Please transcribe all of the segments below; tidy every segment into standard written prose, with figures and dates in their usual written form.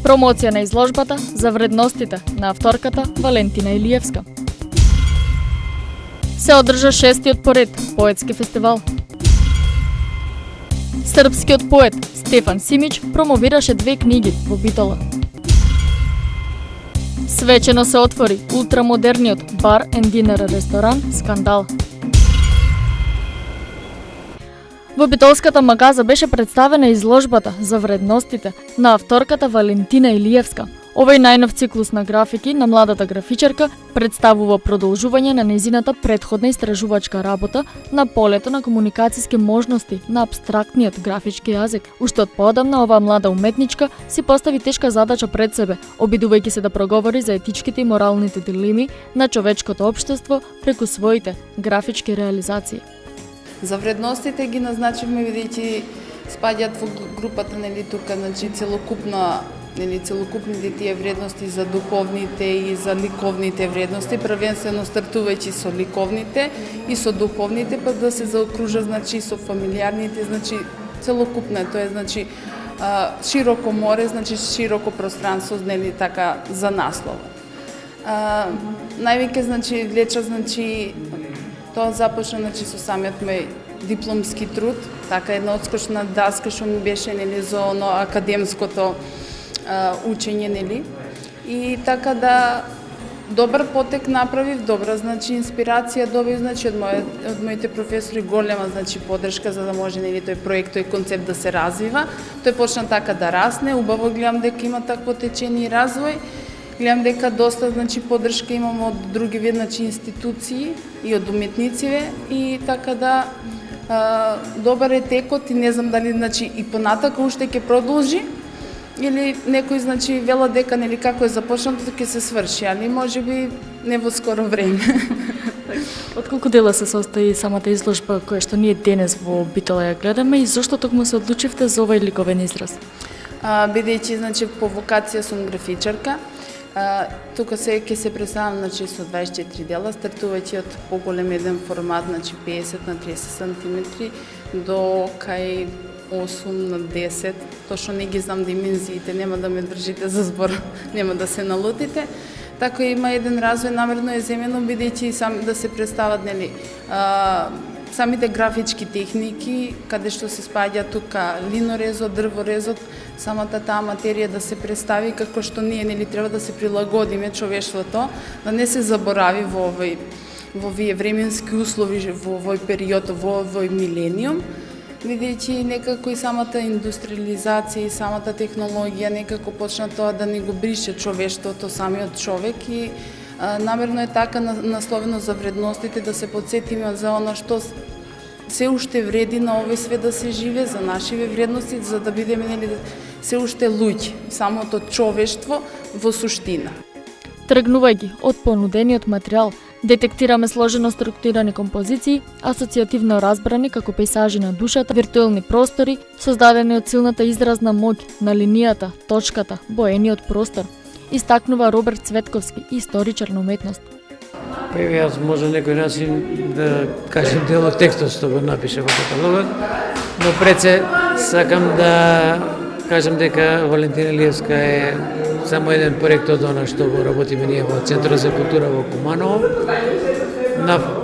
Промоција на изложбата за вредностите на авторката Валентина Илиевска. Се одржа 6-тиот поред поетски фестивал. Српскиот поет Стефан Симич промовираше 2 книги во Битола. Свечено се отвори ултрамодерниот бар and динер ресторан Скандал. Во Битолската магаза беше представена изложбата за вредностите на авторката Валентина Илиевска. Овој најнов циклус на графики на младата графичарка представува продолжување на нејзината претходна истражувачка работа на полето на комуникацијски можности на апстрактниот графички јазик. Уште од поодамна оваа млада уметничка си постави тешка задача пред себе, обидувајќи се да проговори за етичките и моралните дилеми на човечкото општество преку своите графички реализации. За вредностите ги назначивме бидејќи спаѓаат во групата тука, целокупните тие вредности за духовните и за ликовните вредности, првенствено стартувајќи со ликовните и со духовните, па да се заокружа со фамилиарните, целокупно, тоа е широко море, широко пространство, така за наслова. Највеќе влеча тоа започна со самиот мој дипломски труд, така една одскочна даска што ми беше за академското учење, и така да добар потек направив, добра инспирација добив од моите професори, голема поддршка за да може тој проект, тој концепт да се развива. Тој почна така да расне, убаво гледам дека има такво течение и развој. Гледам дека доста поддршка имам од други институции и од уметнициве, и така да добар е текот и не знам дали и понатака уште ќе продолжи или некој вела дека како е започнато ќе се сврши, али можеби не во скоро време. Од колку дела се состои самата изложба која што ние денес во Битола ја гледаме и зошто токму се одлучивте за овој ликовен израз? Бидејќи по вокација сум графичарка, тука ќе се представам со 24 дела, стартувајќи од поголем еден формат, 50 на 30 сантиметри, до кај 8 на 10, точно не ги знам димензиите, нема да ме држите за збор, нема да се налутите. Така има еден развој, намерно е земено, бидејќи да се представат самите графички техники, каде што се спаѓа тука линорезот, дрворезот, самата таа материја да се представи како што ние треба да се прилагодиме човештвото, да не се заборави во овие временски услови, во овој период, во овој милениум, бидејќи некако и самата индустриализација и самата технологија некако почна тоа да ни го брише човештвото, самиот човек, и намерно е така насловено за вредностите, да се подсетиме за она што се уште вреди на овој свет да се живе, за нашиве вредности, за да бидеме се уште луѓе, самото човештво во суштина. Тргнувајќи од понудениот материјал, детектираме сложено структурирани композиции, асоцијативно разбрани како пейзажи на душата, виртуелни простори, создадени од силната изразна моќ на линијата, точката, боениот простор, истакнува Роберт Цветковски, историчар на уметност. Јас може некој начин да кажем дел од текстот што го напише во каталогот, но пред се сакам да кажем дека Валентина Илиевска е само еден проект од она што го работиме ние во Центарот за култура во Куманово.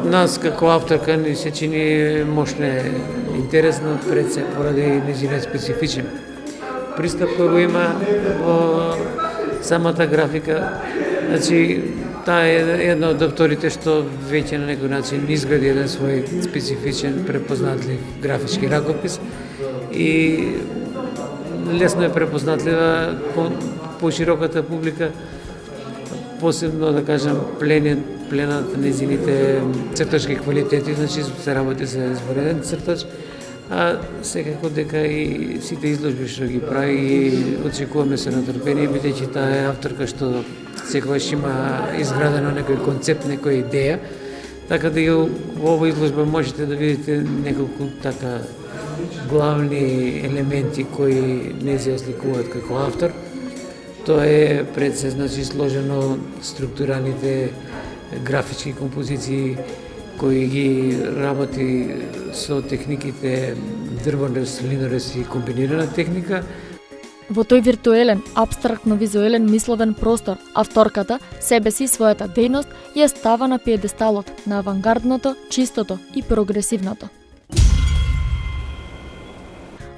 Нас како авторка ни се чини мощна интересно пред се поради нејзиниот специфичен пристап кој го има во самата графика. Таа е една од авторите што веќе на некој начин изгради еден свој специфичен, препознатлив графички ракопис и лесно е препознатлива по широката публика, посебно да кажем пленат нејзините цртачки квалитети, се работи за извареден цртач, а секако дека и сите изложби што ги прави и очекуваме со натрпение, бидејќи таа е авторка што секогаш има изградено некој концепт, некоја идеја, така да и во оваа изложба можете да видите неколку така главни елементи кои не се осликуваат како автор. Тоа е пред се сложено структураните графички композиции кои ги работи со техниките дрвонрез, линорез и комбинирана техника. Во тој виртуелен, абстрактно-визуелен мисловен простор, авторката себе си и својата дејност ја става на пиедесталот на авангардното, чистото и прогресивното.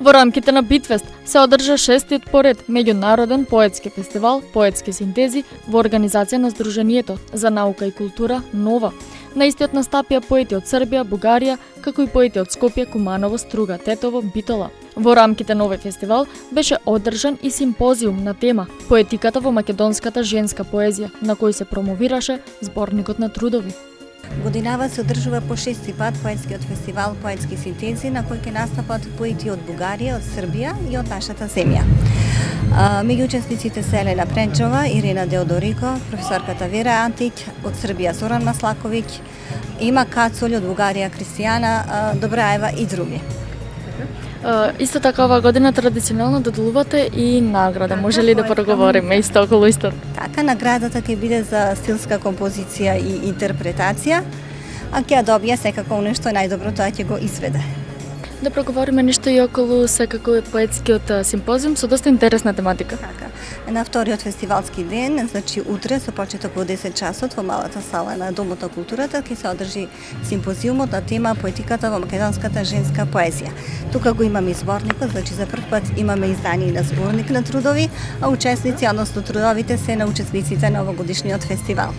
Во рамките на Битфест се одржа 6-тиот поред меѓународен поетски фестивал Поетски синтези во организација на Сдруженијето за наука и култура Нова. На истиот настапија поети од Србија, Бугарија, како и поети од Скопје, Куманово, Струга, Тетово, Битола. Во рамките на овој фестивал беше одржан и симпозиум на тема Поетиката во македонската женска поезија, на кој се промовираше зборникот на трудови. Годинава се одржува по 6-ти пат поетскиот фестивал Поетски синтези, на кој ќе настапат поети од Бугарија, од Србија и од нашата земја. Меѓу учесниците се Елена Пренчова, Ирина Деодорико, професорката Вера Антич, од Србија Зоран Маслаковиќ, има Кацолј од Бугарија Кристијана Добраева и други. Исто така оваа година традиционално доделувате и награда. Може ли да проговориме исто околу исто? Така, наградата ќе биде за стилска композиција и интерпретација, а ќе ја добија секако нешто најдобро, тоа ќе го изведе. Да проговориме нешто и околу секако поетскиот симпозиум со доста интересна тематика. Така. На вториот фестивалски ден, значи утре со почеток во 10 часот во малата сала на Домот на културата ќе се одржи симпозиумот на тема Поетиката во македонската женска поезија. Тука го имаме и зборникот, значи за прв пат имаме издание на зборник на трудови, а учесници, односно трудовите се на учесниците на овогодишниот фестивал.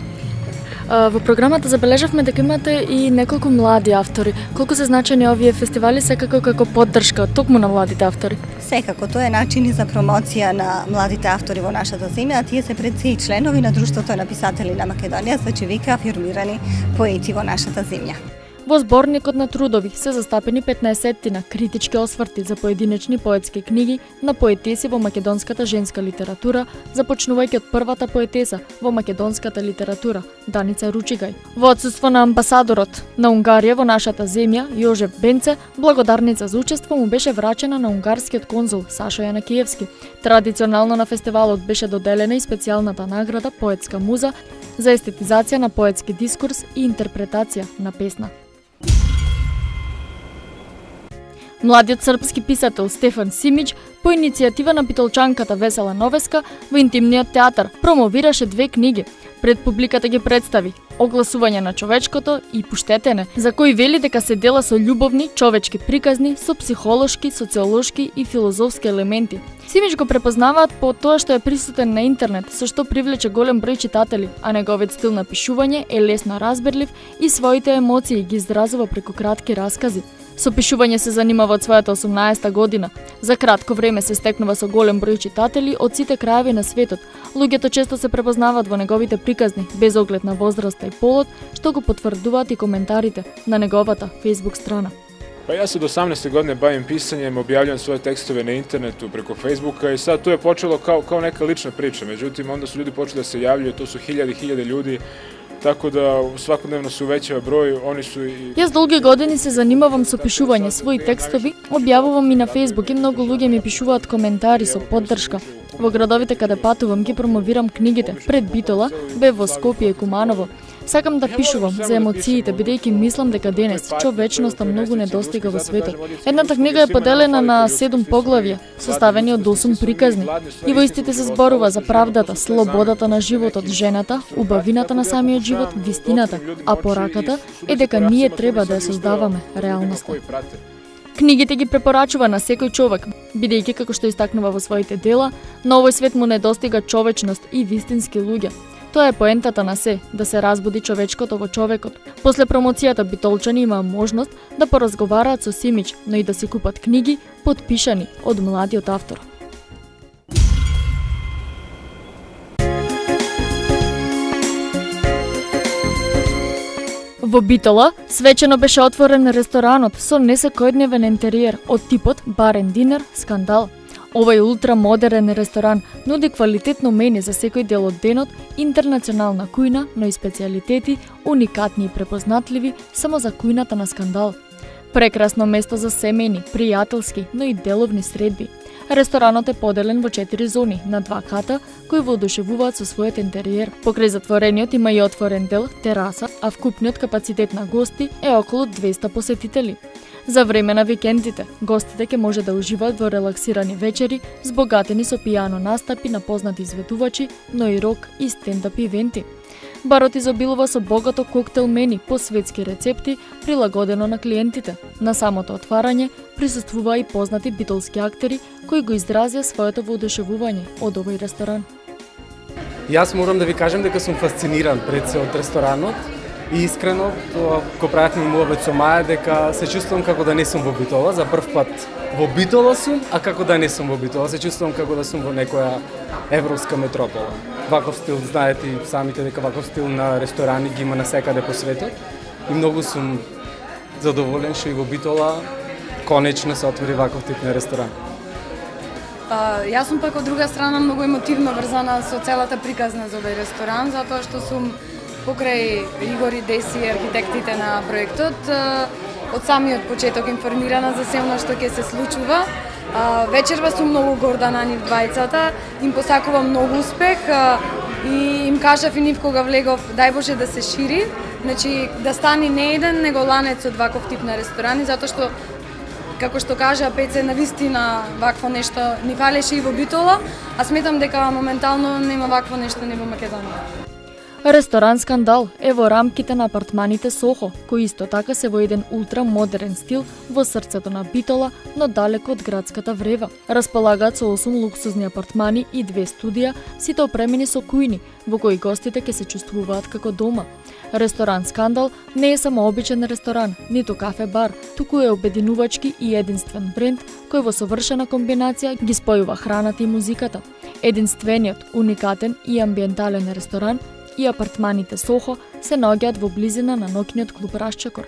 Во програмата забележавме дека имате и неколку млади автори. Колку се значени овие фестивали секако како поддршка токму на младите автори? Секако, тоа е начин за промоција на младите автори во нашата земја, а тие се пред се и членови на Друштвото на писатели на Македонија, значи веќе афирмирани поети во нашата земја. Во зборникот на трудови се застапени 15-тина критички осврти за поединечни поетски книги на поетеси во македонската женска литература, започнувајќи од првата поетеса во македонската литература, Даница Ручигај. Во отсуство на амбасадорот на Унгарија во нашата земја, Јожеф Бенце, благодарница за учество му беше врачена на унгарскиот конзул Сашо Јанакиевски. Традиционално на фестивалот беше доделена и специјалната награда Поетска муза за естетизација на поетски дискурс и интерпретација на песна. Младиот српски писател Стефан Симиќ по иницијатива на битолчанката Весела Новеска во интимниот театар промовираше 2 книги. Пред публиката ги представи Огласување на човечкото и Пуштетене, за кои вели дека се дела со љубовни, човечки приказни, со психолошки, социолошки и филозофски елементи. Симиќ го препознаваат по тоа што е присутен на интернет, со што привлече голем број читатели, а неговиот стил на пишување е лесно разберлив и своите емоции ги изразува преку кратки раскази. Со пишување се занимава од својата 18-та година. За кратко време се стекнува со голем број читатели од сите краеви на светот. Луѓето често се препознаваат во неговите приказни, без оглед на возраста и полот, што го потврдуваат и коментарите на неговата Facebook страна. Pa ja se od 18. godine bavim pisanjem, objavljam svoje tekstove na internetu preko Facebooka i sad to je počelo kao neka lična priča, međutim onda su ljudi počeli da se javljaju, to su hiljade ljudi, tako da svakodnevno se uvećava broj, oni su i... Јас долги години се занимавам со пишување своји текстови, објавувам и на Facebook и многу луѓе ми пишуваат коментари со поддршка. Во градовите каде патувам ги промовирам книгите, пред Битола, бев во Скопје и Куманово. Сакам да пишувам за емоциите, бидејќи мислам дека денес човечноста многу недостига во светот. Едната книга е поделена на 7 поглавја, составени од 8 приказни. И во истите се зборува за правдата, слободата на животот, жената, убавината на самиот живот, вистината, а пораката е дека ние треба да ја создаваме реалноста. Книгите ги препорачува на секој човек, бидејќи како што истакнува во своите дела, на овој свет му недостига човечност и вистински луѓе. Тоа е поентата на се, да се разбуди човечкото во човекот. После промоцијата битолчани имаа можност да поразговараат со Симиќ, но и да си купат книги подпишани од младиот автор. Во Битола свечено беше отворен ресторанот со несекојдневен интериер од типот бар енд динер Скандал. Овој ултрамодерен ресторан нуди квалитетно мени за секој дел од денот, интернационална кујна, но и специјалитети, уникатни и препознатливи само за кујната на Скандал. Прекрасно место за семејни, пријателски, но и деловни средби. Ресторанот е поделен во 4 зони на 2 ката кои воодушевуваат со својот интериер. Покрај затворениот има и отворен дел, тераса, а вкупниот капацитет на гости е околу 200 посетители. За време на викендите, гостите ќе може да уживаат во релаксирани вечери, збогатени со пијано настапи на познати изведувачи, но и рок и стендап ивенти. Барот изобилува со богато коктел мени по светски рецепти, прилагодено на клиентите. На самото отварање присуствуваа и познати битолски актери кои го изразија своето воодушевување од овој ресторан. Јас морам да ви кажем дека сум фасциниран пред се од ресторанот и искрено го правевме муабет со Маја дека се чувствувам како да не сум во Битола, за прв пат во Битола сум, а како да не сум во Битола, се чувствувам како да сум во некоја европска метропола. Ваков стил, знаете и самите дека ваков стил на ресторани ги има насекаде по светот и многу сум задоволен што и во Битола конечно се отвори ваков тип на ресторан. Јас сум пак од друга страна многу емотивно врзана со целата приказна за овој ресторан, затоа што сум покрај Игор и Деси, архитектите на проектот, од самиот почеток информирана за се она што ќе се случува. Вечерва сум многу горда на нив двајцата, им посакувам многу успех и им кажав и нив кога влегов, дај Боже да се шири, значи да стане не еден, него ланец од ваков тип на ресторани, затоа што како што кажа Пеце, навистина вакво нешто ни фалеше и во Битола, а сметам дека моментално нема вакво нешто ни во Македонија. Ресторан Скандал е во рамките на апартманите Сохо, кои исто така се во еден ултрамодерен стил во срцето на Битола, но далеко од градската врева. Располагаат со 8 луксузни апартмани и 2 студија, сите опремени со кујни, во кои гостите ќе се чувствуваат како дома. Ресторан Скандал не е само обичен ресторан, ниту кафе-бар, туку е обединувачки и единствен бренд кој во совршена комбинација ги спојува храната и музиката. Единствениот, уникатен и амбиентален ресторан и апартманите Сохо се наоѓаат во близина на ноќниот клуб Расчекор.